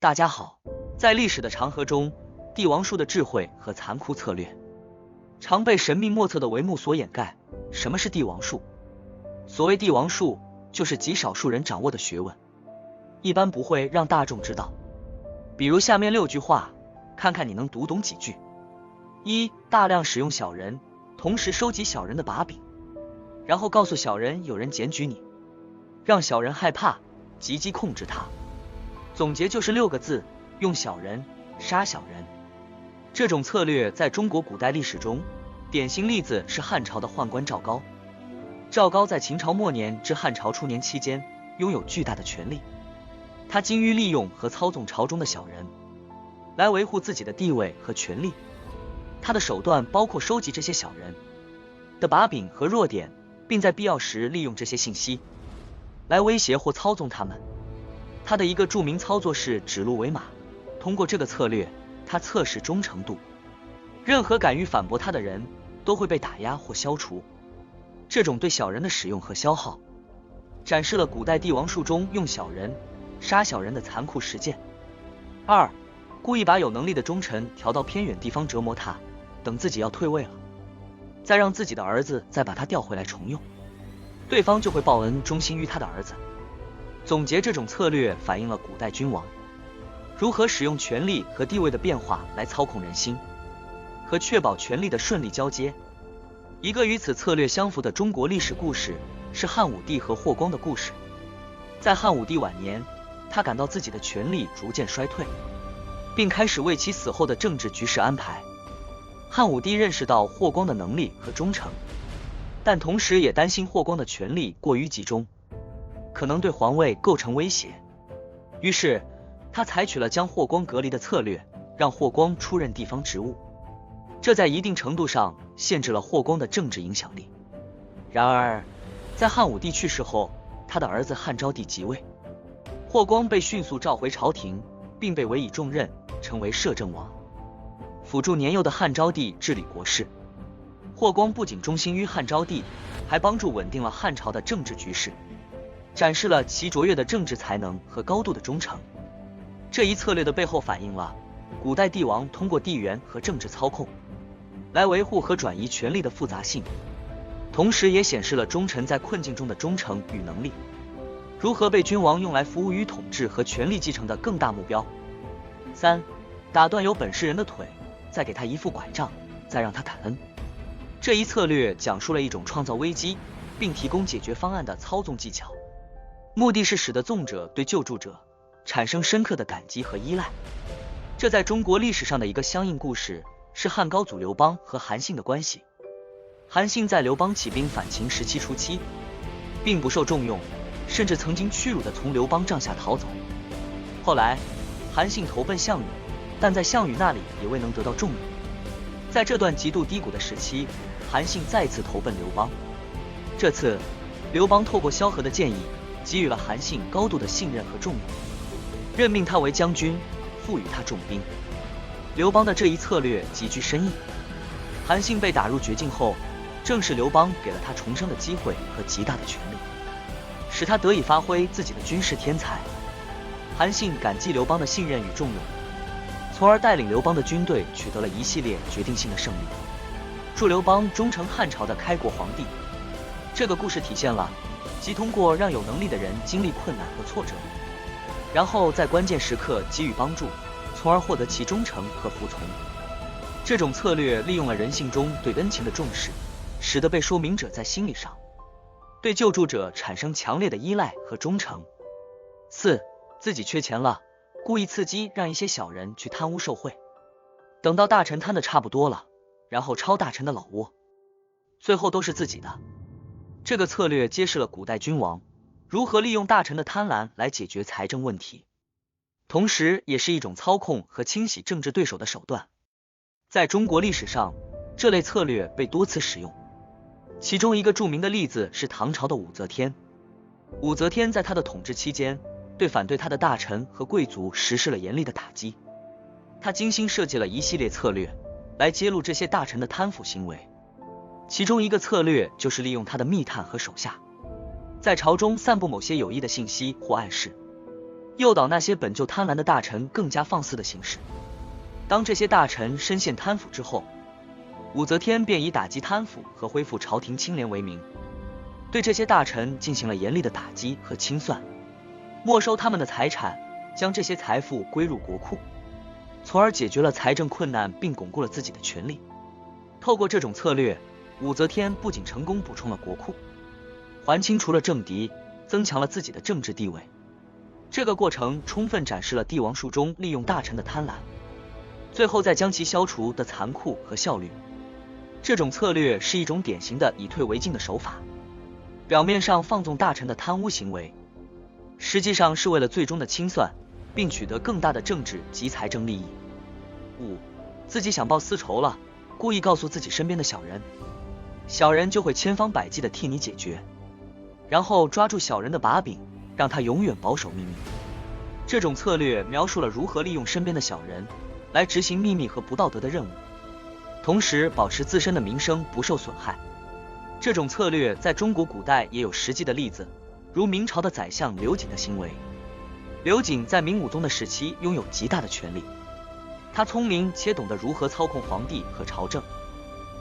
大家好，在历史的长河中，帝王术的智慧和残酷策略，常被神秘莫测的帷幕所掩盖。什么是帝王术？所谓帝王术，就是极少数人掌握的学问，一般不会让大众知道。比如下面6句话，看看你能读懂几句。一、大量使用小人，同时收集小人的把柄，然后告诉小人有人检举你，让小人害怕，积极控制他。总结就是6个字：用小人，杀小人。这种策略在中国古代历史中，典型例子是汉朝的宦官赵高。赵高在秦朝末年至汉朝初年期间，拥有巨大的权力。他精于利用和操纵朝中的小人，来维护自己的地位和权力。他的手段包括收集这些小人的把柄和弱点，并在必要时利用这些信息来威胁或操纵他们。他的一个著名操作是指鹿为马，通过这个策略，他测试忠诚度，任何敢于反驳他的人都会被打压或消除。这种对小人的使用和消耗，展示了古代帝王术中用小人杀小人的残酷实践。2. 故意把有能力的忠臣调到偏远地方折磨他，等自己要退位了，再让自己的儿子再把他调回来重用，对方就会报恩，忠心于他的儿子。总结，这种策略反映了古代君王如何使用权力和地位的变化来操控人心，和确保权力的顺利交接。一个与此策略相符的中国历史故事是汉武帝和霍光的故事。在汉武帝晚年，他感到自己的权力逐渐衰退，并开始为其死后的政治局势安排。汉武帝认识到霍光的能力和忠诚，但同时也担心霍光的权力过于集中，可能对皇位构成威胁。于是他采取了将霍光隔离的策略，让霍光出任地方职务，这在一定程度上限制了霍光的政治影响力。然而在汉武帝去世后，他的儿子汉昭帝即位，霍光被迅速召回朝廷，并被委以重任，成为摄政王，辅助年幼的汉昭帝治理国事。霍光不仅忠心于汉昭帝，还帮助稳定了汉朝的政治局势，展示了其卓越的政治才能和高度的忠诚。这一策略的背后反映了古代帝王通过地缘和政治操控来维护和转移权力的复杂性，同时也显示了忠臣在困境中的忠诚与能力如何被君王用来服务于统治和权力继承的更大目标。3. 打断有本事人的腿，再给他一副拐杖，再让他感恩。这一策略讲述了一种创造危机并提供解决方案的操纵技巧，目的是使得纵者对救助者产生深刻的感激和依赖。这在中国历史上的一个相应故事是汉高祖刘邦和韩信的关系。韩信在刘邦起兵反秦时期初期，并不受重用，甚至曾经屈辱地从刘邦帐下逃走。后来韩信投奔项羽，但在项羽那里也未能得到重用。在这段极度低谷的时期，韩信再次投奔刘邦。这次刘邦透过萧何的建议，给予了韩信高度的信任和重用，任命他为将军，赋予他重兵。刘邦的这一策略极具深意。韩信被打入绝境后，正是刘邦给了他重生的机会和极大的权力，使他得以发挥自己的军事天才。韩信感激刘邦的信任与重用，从而带领刘邦的军队取得了一系列决定性的胜利，助刘邦终成汉朝的开国皇帝。这个故事体现了即通过让有能力的人经历困难和挫折，然后在关键时刻给予帮助，从而获得其忠诚和服从。这种策略利用了人性中对恩情的重视，使得被说明者在心理上对救助者产生强烈的依赖和忠诚。4. 自己缺钱了，故意刺激让一些小人去贪污受贿，等到大臣贪得差不多了，然后抄大臣的老窝，最后都是自己的。这个策略揭示了古代君王如何利用大臣的贪婪来解决财政问题，同时也是一种操控和清洗政治对手的手段。在中国历史上，这类策略被多次使用，其中一个著名的例子是唐朝的武则天。武则天在她的统治期间，对反对她的大臣和贵族实施了严厉的打击。她精心设计了一系列策略来揭露这些大臣的贪腐行为，其中一个策略就是利用他的密探和手下，在朝中散布某些有益的信息或暗示，诱导那些本就贪婪的大臣更加放肆的行事。当这些大臣深陷贪腐之后，武则天便以打击贪腐和恢复朝廷清廉为名，对这些大臣进行了严厉的打击和清算，没收他们的财产，将这些财富归入国库，从而解决了财政困难并巩固了自己的权力。透过这种策略，武则天不仅成功补充了国库，还清除了政敌，增强了自己的政治地位。这个过程充分展示了帝王术中利用大臣的贪婪，最后再将其消除的残酷和效率。这种策略是一种典型的以退为进的手法，表面上放纵大臣的贪污行为，实际上是为了最终的清算，并取得更大的政治及财政利益。5. 自己想报私仇了，故意告诉自己身边的小人，小人就会千方百计的替你解决，然后抓住小人的把柄，让他永远保守秘密。这种策略描述了如何利用身边的小人来执行秘密和不道德的任务，同时保持自身的名声不受损害。这种策略在中国古代也有实际的例子，如明朝的宰相刘瑾的行为。刘瑾在明武宗的时期拥有极大的权力，他聪明且懂得如何操控皇帝和朝政。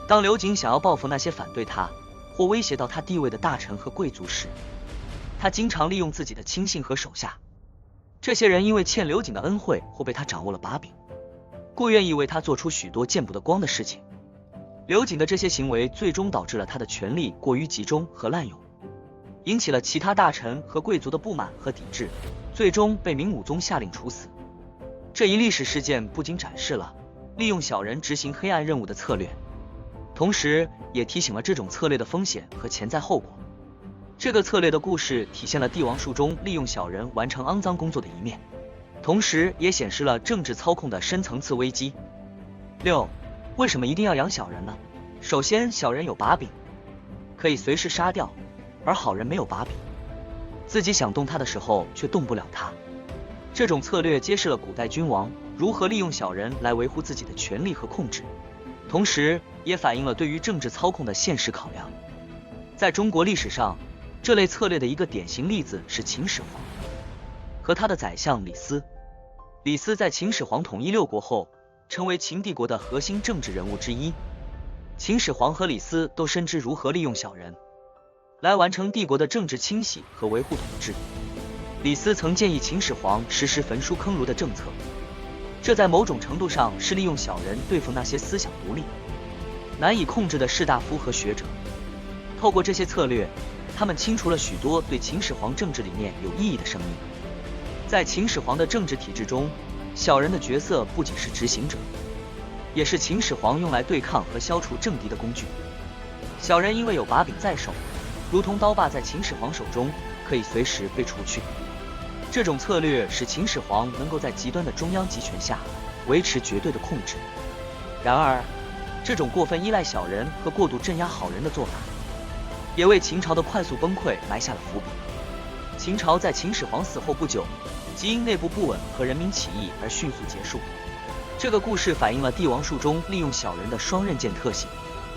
当刘瑾想要报复那些反对他或威胁到他地位的大臣和贵族时，他经常利用自己的亲信和手下，这些人因为欠刘瑾的恩惠或被他掌握了把柄，故愿意为他做出许多见不得光的事情。刘瑾的这些行为最终导致了他的权力过于集中和滥用，引起了其他大臣和贵族的不满和抵制，最终被明武宗下令处死。这一历史事件不仅展示了利用小人执行黑暗任务的策略，同时也提醒了这种策略的风险和潜在后果。这个策略的故事体现了帝王术中利用小人完成肮脏工作的一面，同时也显示了政治操控的深层次危机。6. 为什么一定要养小人呢？首先，小人有把柄，可以随时杀掉，而好人没有把柄，自己想动他的时候却动不了他。这种策略揭示了古代君王如何利用小人来维护自己的权力和控制，同时也反映了对于政治操控的现实考量。在中国历史上，这类策略的一个典型例子是秦始皇和他的宰相李斯。李斯在秦始皇统一6国后，成为秦帝国的核心政治人物之一。秦始皇和李斯都深知如何利用小人来完成帝国的政治清洗和维护统治。李斯曾建议秦始皇实施焚书坑儒的政策，这在某种程度上是利用小人对付那些思想独立、难以控制的士大夫和学者。透过这些策略，他们清除了许多对秦始皇政治理念有意义的声音。在秦始皇的政治体制中，小人的角色不仅是执行者，也是秦始皇用来对抗和消除政敌的工具。小人因为有把柄在手，如同刀把在秦始皇手中，可以随时被除去。这种策略使秦始皇能够在极端的中央集权下维持绝对的控制。然而，这种过分依赖小人和过度镇压好人的做法，也为秦朝的快速崩溃埋下了伏笔。秦朝在秦始皇死后不久，即因内部不稳和人民起义而迅速结束。这个故事反映了帝王术中利用小人的双刃剑特性，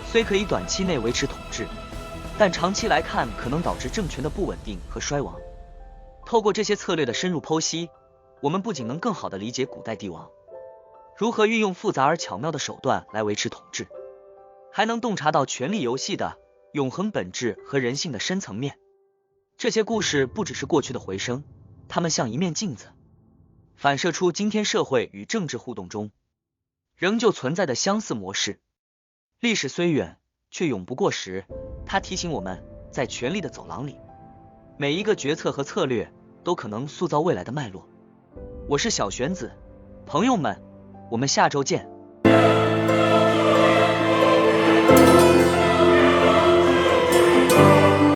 虽可以短期内维持统治，但长期来看可能导致政权的不稳定和衰亡。透过这些策略的深入剖析，我们不仅能更好地理解古代帝王如何运用复杂而巧妙的手段来维持统治，还能洞察到权力游戏的永恒本质和人性的深层面。这些故事不只是过去的回声，它们像一面镜子，反射出今天社会与政治互动中仍旧存在的相似模式。历史虽远，却永不过时。它提醒我们，在权力的走廊里，每一个决策和策略都可能塑造未来的脉络。我是小玄子，朋友们，我们下周见。